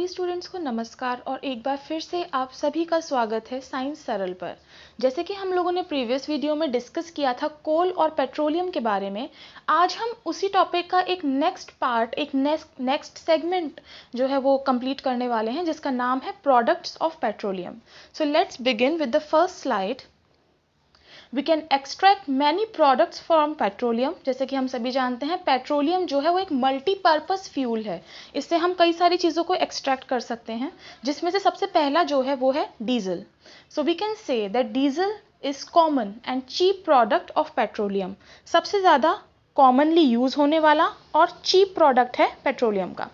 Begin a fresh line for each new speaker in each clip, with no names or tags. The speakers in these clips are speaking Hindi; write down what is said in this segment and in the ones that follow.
सभी स्टूडेंट्स को नमस्कार और एक बार फिर से आप सभी का स्वागत है साइंस सरल पर। जैसे कि हम लोगों ने प्रीवियस वीडियो में डिस्कस किया था कोल और पेट्रोलियम के बारे में, आज हम उसी टॉपिक का एक नेक्स्ट पार्ट, एक नेक्स्ट सेगमेंट जो है वो कंप्लीट करने वाले हैं, जिसका नाम है products of petroleum. So let's begin with the first slide. We can extract many products from petroleum. जैसे कि हम सभी जानते हैं पेट्रोलियम जो है वो एक मल्टीपर्पज़ फ्यूल है, इससे हम कई सारी चीज़ों को एक्सट्रैक्ट कर सकते हैं, जिसमें से सबसे पहला जो है वो है diesel. So we can say that diesel is common and cheap product of petroleum. सबसे ज़्यादा कॉमनली यूज़ होने वाला और चीप प्रोडक्ट है पेट्रोलियम का।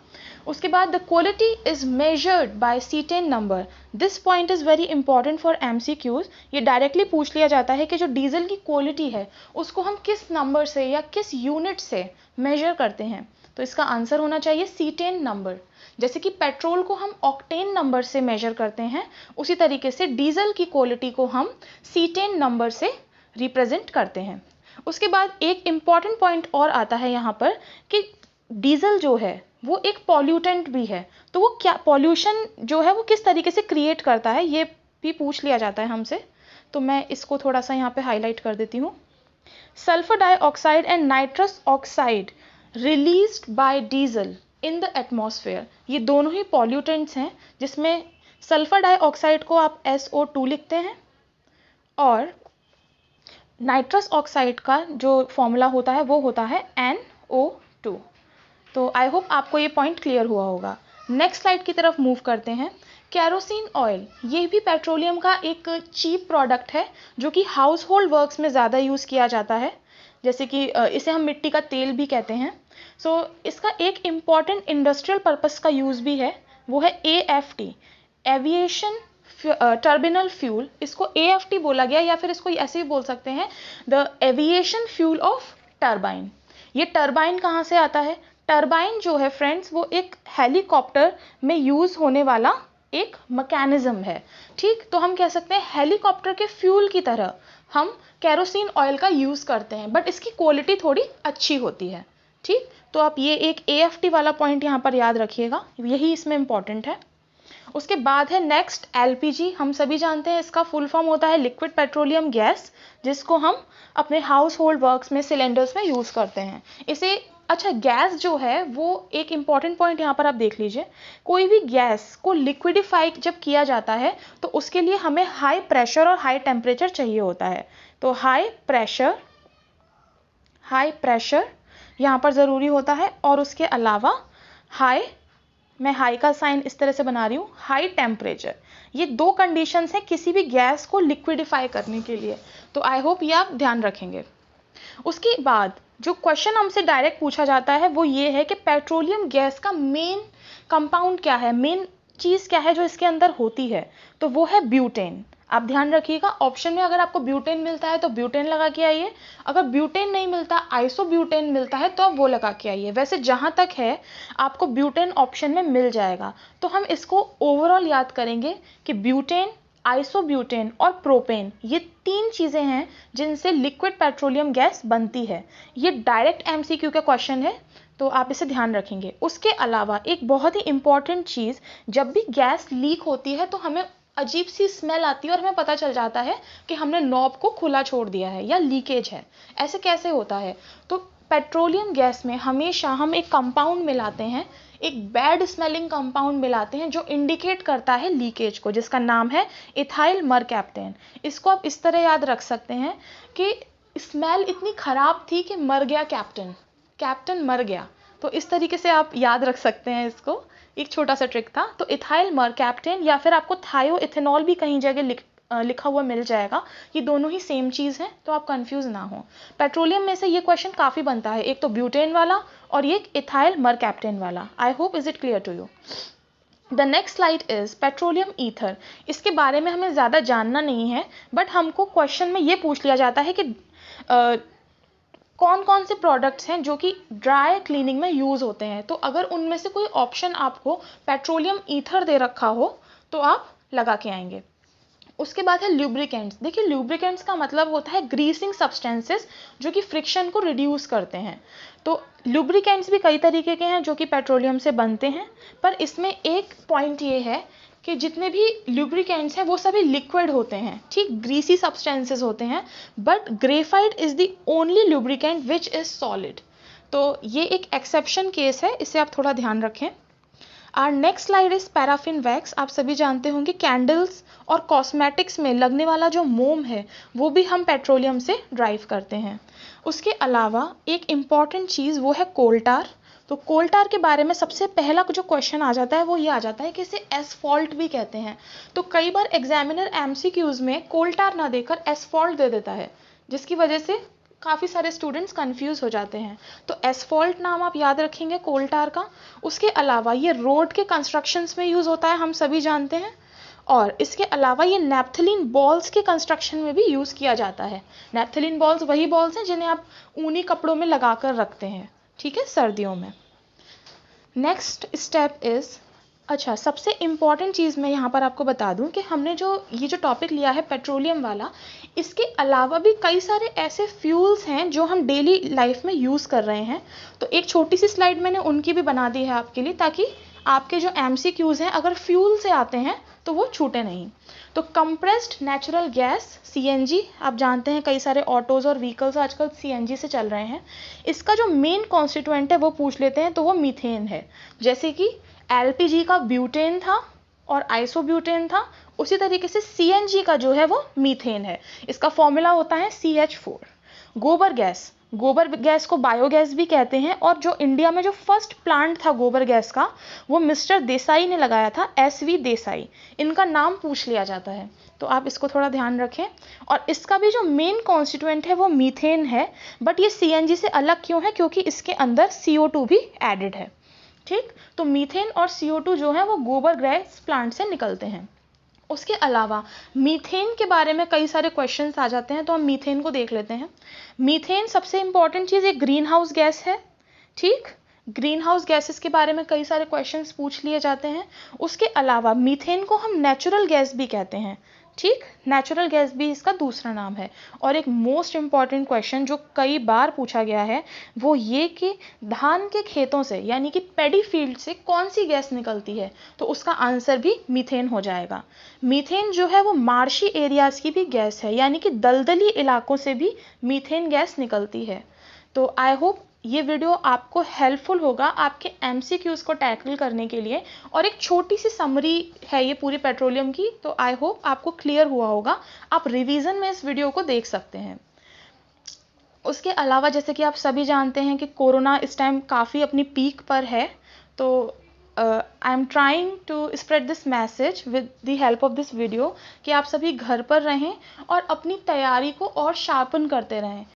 उसके बाद the quality is measured by C10 number. This point is very important for MCQs। ये डायरेक्टली पूछ लिया जाता है कि जो डीजल की क्वालिटी है उसको हम किस नंबर से या किस यूनिट से मेजर करते हैं, तो इसका आंसर होना चाहिए C10 नंबर। जैसे कि पेट्रोल को हम ऑक्टेन नंबर से मेजर करते हैं, उसी तरीके से डीजल की क्वालिटी को हम C10 नंबर से रिप्रेजेंट करते हैं। उसके बाद एक इम्पॉर्टेंट पॉइंट और आता है यहाँ पर कि डीजल जो है वो एक पॉल्यूटेंट भी है, तो वो क्या पॉल्यूशन जो है वो किस तरीके से क्रिएट करता है ये भी पूछ लिया जाता है हमसे। तो मैं इसको थोड़ा सा यहाँ पे हाईलाइट कर देती हूँ। Sulphur dioxide and nitrous oxide released by diesel in the atmosphere. ये दोनों ही पॉल्यूटेंट्स हैं, जिसमें सल्फर डाइऑक्साइड को आप SO2 लिखते हैं और नाइट्रस ऑक्साइड का जो फॉर्मूला होता है वो होता है NO2। तो आई होप आपको ये पॉइंट क्लियर हुआ होगा। नेक्स्ट स्लाइड की तरफ मूव करते हैं। केरोसिन ऑयल, ये भी पेट्रोलियम का एक चीप प्रोडक्ट है जो कि हाउस होल्ड वर्क्स में ज़्यादा यूज़ किया जाता है, जैसे कि इसे हम मिट्टी का तेल भी कहते हैं। सो इसका एक इम्पॉर्टेंट इंडस्ट्रियल पर्पस का यूज़ भी है, वो है AFT, एविएशन टर्बिनल फ्यूल। इसको AFT बोला गया, या फिर इसको ऐसे भी बोल सकते हैं the aviation fuel of turbine. ये टर्बाइन कहाँ से आता है? टर्बाइन जो है फ्रेंड्स वो एक हेलीकॉप्टर में यूज़ होने वाला एक मैकेनिज्म है। ठीक, तो हम कह सकते हैं हेलीकॉप्टर के फ्यूल की तरह हम केरोसिन ऑयल का यूज़ करते हैं, बट इसकी क्वालिटी थोड़ी अच्छी होती है। ठीक, तो आप ये एक AFT वाला पॉइंट यहाँ पर याद रखिएगा, यही इसमें इंपॉर्टेंट है। उसके बाद है नेक्स्ट LPG। हम सभी जानते हैं इसका फुल फॉर्म होता है लिक्विड पेट्रोलियम गैस, जिसको हम अपने हाउस होल्ड वर्क्स में सिलेंडर्स में यूज़ करते हैं इसे। अच्छा, गैस जो है वो एक इम्पॉर्टेंट पॉइंट यहाँ पर आप देख लीजिए, कोई भी गैस को लिक्विडिफाई जब किया जाता है तो उसके लिए हमें हाई प्रेशर और हाई टेम्परेचर चाहिए होता है। तो हाई प्रेशर यहाँ पर ज़रूरी होता है, और उसके अलावा मैं हाई का साइन इस तरह से बना रही हूँ, हाई टेम्परेचर। ये दो कंडीशंस हैं किसी भी गैस को लिक्विडिफाई करने के लिए, तो आई होप ये आप ध्यान रखेंगे। उसके बाद जो क्वेश्चन हमसे डायरेक्ट पूछा जाता है वो ये है कि पेट्रोलियम गैस का मेन कंपाउंड क्या है, मेन चीज़ क्या है जो इसके अंदर होती है, तो वो है ब्यूटेन। आप ध्यान रखिएगा, ऑप्शन में अगर आपको ब्यूटेन मिलता है तो ब्यूटेन लगा के आइए, अगर ब्यूटेन नहीं मिलता, आइसोब्यूटेन मिलता है तो आप वो लगा के आइए। वैसे जहाँ तक है आपको ब्यूटेन ऑप्शन में मिल जाएगा, तो हम इसको ओवरऑल याद करेंगे कि ब्यूटेन, आइसोब्यूटेन और प्रोपेन, ये तीन चीज़ें हैं जिनसे लिक्विड पेट्रोलियम गैस बनती है। ये डायरेक्ट MCQ का क्वेश्चन है, तो आप इसे ध्यान रखेंगे। उसके अलावा एक बहुत ही इंपॉर्टेंट चीज़, जब भी गैस लीक होती है तो हमें अजीब सी स्मेल आती है और हमें पता चल जाता है कि हमने नॉब को खुला छोड़ दिया है या लीकेज है। ऐसे कैसे होता है? तो पेट्रोलियम गैस में हमेशा हम एक कंपाउंड मिलाते हैं, एक बैड स्मेलिंग कंपाउंड मिलाते हैं जो इंडिकेट करता है लीकेज को, जिसका नाम है इथाइल मरकैप्टेन। इसको आप इस तरह याद रख सकते हैं कि स्मेल इतनी ख़राब थी कि मर गया कैप्टन मर गया। तो इस तरीके से आप याद रख सकते हैं इसको, एक छोटा सा ट्रिक था। तो इथाइल मरकैप्टेन या फिर आपको थायोइथेनॉल भी कहीं जगह लिखा हुआ मिल जाएगा, ये दोनों ही सेम चीज़ है, तो आप कंफ्यूज ना हो। पेट्रोलियम में से ये क्वेश्चन काफ़ी बनता है, एक तो ब्यूटेन वाला और एक इथाइल मरकैप्टेन वाला। I hope is it clear to you. The next slide is petroleum ether. इसके बारे में हमें ज़्यादा जानना नहीं है, बट हमको क्वेश्चन में ये पूछ लिया जाता है कि कौन कौन से प्रोडक्ट्स हैं जो कि ड्राई क्लीनिंग में यूज़ होते हैं। तो अगर उनमें से कोई ऑप्शन आपको पेट्रोलियम ईथर दे रखा हो तो आप लगा के आएंगे। उसके बाद है ल्यूब्रिकेंट्स। देखिए ल्यूब्रिकेंट्स का मतलब होता है ग्रीसिंग सब्सटेंसेस जो कि फ्रिक्शन को रिड्यूस करते हैं। तो लुब्रिकेंट्स भी कई तरीके के हैं जो कि पेट्रोलियम से बनते हैं, पर इसमें एक पॉइंट ये है कि जितने भी लुब्रिकेंट्स हैं वो सभी लिक्विड होते हैं, ठीक, ग्रीसी सब्सटेंसेस होते हैं, but graphite is the only lubricant which is solid. तो ये एक एक्सेप्शन केस है, इसे आप थोड़ा ध्यान रखें। Our next slide is paraffin wax. आप सभी जानते होंगे कैंडल्स और कॉस्मेटिक्स में लगने वाला जो मोम है वो भी हम पेट्रोलियम से ड्राइव करते हैं। उसके अलावा एक इम्पॉर्टेंट चीज़ वो है कोलटार। तो कोलटार के बारे में सबसे पहला जो क्वेश्चन आ जाता है वो ये आ जाता है कि इसे एसफॉल्ट भी कहते हैं। तो कई बार एग्जामिनर एमसीक्यूज में कोलटार ना देकर एसफॉल्ट दे देता है, जिसकी वजह से काफ़ी सारे स्टूडेंट्स कंफ्यूज हो जाते हैं। तो एसफॉल्ट नाम आप याद रखेंगे कोलटार का। उसके अलावा ये रोड के कंस्ट्रक्शंस में यूज़ होता है, हम सभी जानते हैं। और इसके अलावा ये नैप्थलीन बॉल्स के कंस्ट्रक्शन में भी यूज़ किया जाता है। नैप्थलीन बॉल्स वही बॉल्स हैं जिन्हें आप ऊनी कपड़ों में लगा कर रखते हैं, ठीक है, सर्दियों में। नेक्स्ट स्टेप इज़, अच्छा सबसे इम्पॉर्टेंट चीज़ मैं यहाँ पर आपको बता दूँ कि हमने ये जो टॉपिक लिया है पेट्रोलियम वाला, इसके अलावा भी कई सारे ऐसे फ्यूल्स हैं जो हम डेली लाइफ में यूज़ कर रहे हैं। तो एक छोटी सी स्लाइड मैंने उनकी भी बना दी है आपके लिए, ताकि आपके जो एमसीक्यूज़ हैं अगर फ्यूल से आते हैं तो वो छूटे नहीं। तो कंप्रेस्ड नेचुरल गैस सीएनजी, आप जानते हैं कई सारे ऑटोज़ और व्हीकल्स आजकल सीएनजी से चल रहे हैं। इसका जो मेन कॉन्स्टिट्यूएंट है वो पूछ लेते हैं तो वो मीथेन है। जैसे कि एलपीजी का ब्यूटेन था और आइसोब्यूटेन था, उसी तरीके से सीएनजी का जो है वो मीथेन है। इसका फॉर्मूला होता है CH4। गोबर गैस को बायोगैस भी कहते हैं, और जो इंडिया में जो फर्स्ट प्लांट था गोबर गैस का वो मिस्टर देसाई ने लगाया था, SV देसाई। इनका नाम पूछ लिया जाता है, तो आप इसको थोड़ा ध्यान रखें। और इसका भी जो मेन कॉन्स्टिट्यूएंट है वो मीथेन है, बट ये सीएनजी से अलग क्यों है, क्योंकि इसके अंदर CO2 भी एडेड है, ठीक। तो मीथेन और CO2 जो है वो गोबर गैस प्लांट से निकलते हैं। उसके अलावा मीथेन के बारे में कई सारे क्वेश्चंस आ जाते हैं, तो हम मीथेन को देख लेते हैं। मीथेन सबसे इंपॉर्टेंट चीज़ एक ग्रीन हाउस गैस है, ठीक। ग्रीन हाउस गैसेस के बारे में कई सारे क्वेश्चंस पूछ लिए जाते हैं। उसके अलावा मीथेन को हम नेचुरल गैस भी कहते हैं, ठीक, नेचुरल गैस भी इसका दूसरा नाम है। और एक मोस्ट इम्पॉर्टेंट क्वेश्चन जो कई बार पूछा गया है वो ये कि धान के खेतों से यानी कि पैडी फील्ड से कौन सी गैस निकलती है, तो उसका आंसर भी मीथेन हो जाएगा। मीथेन जो है वो मार्शी एरियाज़ की भी गैस है, यानी कि दलदली इलाकों से भी मीथेन गैस निकलती है। तो आई होप ये वीडियो आपको हेल्पफुल होगा आपके एमसीक्यूज़ को टैकल करने के लिए, और एक छोटी सी समरी है ये पूरी पेट्रोलियम की, तो आई होप आपको क्लियर हुआ होगा। आप रिवीजन में इस वीडियो को देख सकते हैं। उसके अलावा जैसे कि आप सभी जानते हैं कि कोरोना इस टाइम काफ़ी अपनी पीक पर है, तो I am trying to spread this message with the help of this video कि आप सभी घर पर रहें और अपनी तैयारी को और शार्पन करते रहें।